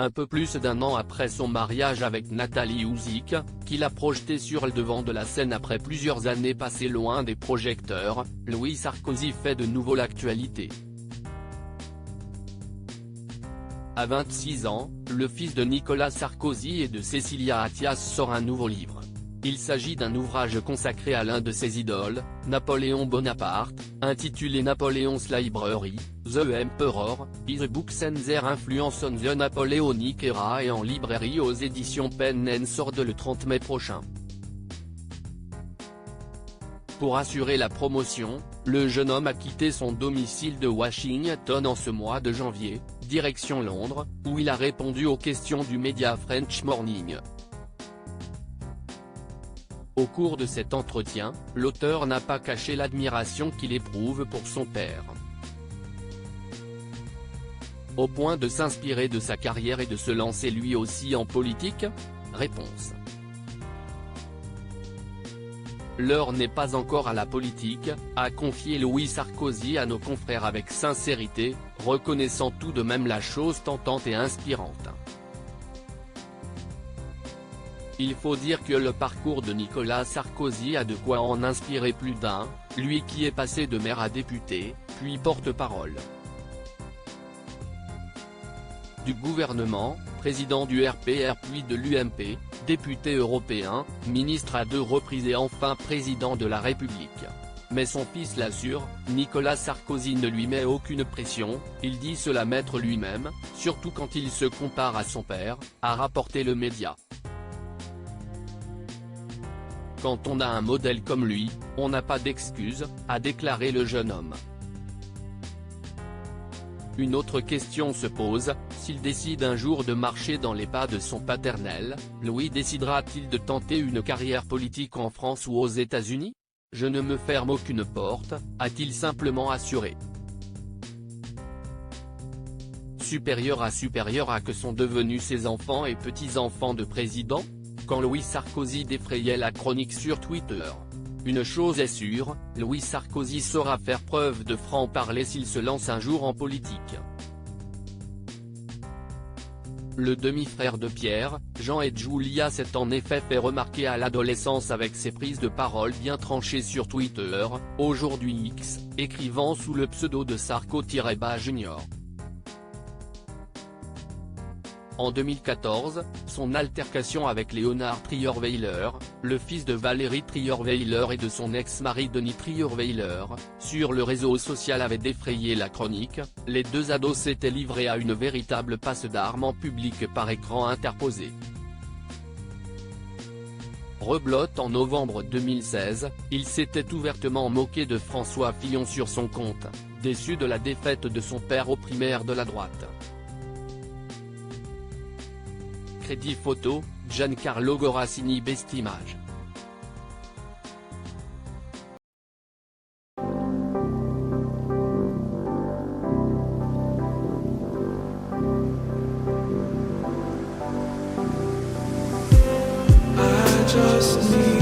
Un peu plus d'un an après son mariage avec Nathalie Houzik, qui l'a projeté sur le devant de la scène après plusieurs années passées loin des projecteurs, Louis Sarkozy fait de nouveau l'actualité. À 26 ans, le fils de Nicolas Sarkozy et de Cécilia Attias sort un nouveau livre. Il s'agit d'un ouvrage consacré à l'un de ses idoles, Napoléon Bonaparte, intitulé Napoleon's Library, The Emperor, His Books and Their Influence on the Napoleonic Era et en librairie aux éditions Pen & Sword le 30 mai prochain. Pour assurer la promotion, le jeune homme a quitté son domicile de Washington en ce mois de janvier, direction Londres, où il a répondu aux questions du média French Morning. Au cours de cet entretien, l'auteur n'a pas caché l'admiration qu'il éprouve pour son père. Au point de s'inspirer de sa carrière et de se lancer lui aussi en politique ? Réponse. L'heure n'est pas encore à la politique, a confié Louis Sarkozy à nos confrères avec sincérité, reconnaissant tout de même la chose tentante et inspirante. Il faut dire que le parcours de Nicolas Sarkozy a de quoi en inspirer plus d'un, lui qui est passé de maire à député, puis porte-parole du gouvernement, président du RPR puis de l'UMP, député européen, ministre à 2 reprises et enfin président de la République. Mais son fils l'assure, Nicolas Sarkozy ne lui met aucune pression, il dit se la mettre lui-même, surtout quand il se compare à son père, a rapporté le média. Quand on a un modèle comme lui, on n'a pas d'excuses, a déclaré le jeune homme. Une autre question se pose, s'il décide un jour de marcher dans les pas de son paternel, Louis décidera-t-il de tenter une carrière politique en France ou aux États-Unis ? Je ne me ferme aucune porte, a-t-il simplement assuré. Supérieur à que sont devenus ses enfants et petits-enfants de président ? Quand Louis Sarkozy défrayait la chronique sur Twitter. Une chose est sûre, Louis Sarkozy saura faire preuve de franc-parler s'il se lance un jour en politique. Le demi-frère de Pierre, Jean et Julia s'est en effet fait remarquer à l'adolescence avec ses prises de parole bien tranchées sur Twitter, aujourd'hui X, écrivant sous le pseudo de Sarko-Junior. En 2014, son altercation avec Léonard Trierweiler, le fils de Valérie Trierweiler et de son ex-mari Denis Trierweiler, sur le réseau social avait défrayé la chronique, les deux ados s'étaient livrés à une véritable passe d'armes en public par écran interposé. Rebelote en novembre 2016, il s'était ouvertement moqué de François Fillon sur son compte, déçu de la défaite de son père aux primaires de la droite. Crédit photo, Giancarlo Gorassini Best Image. I just need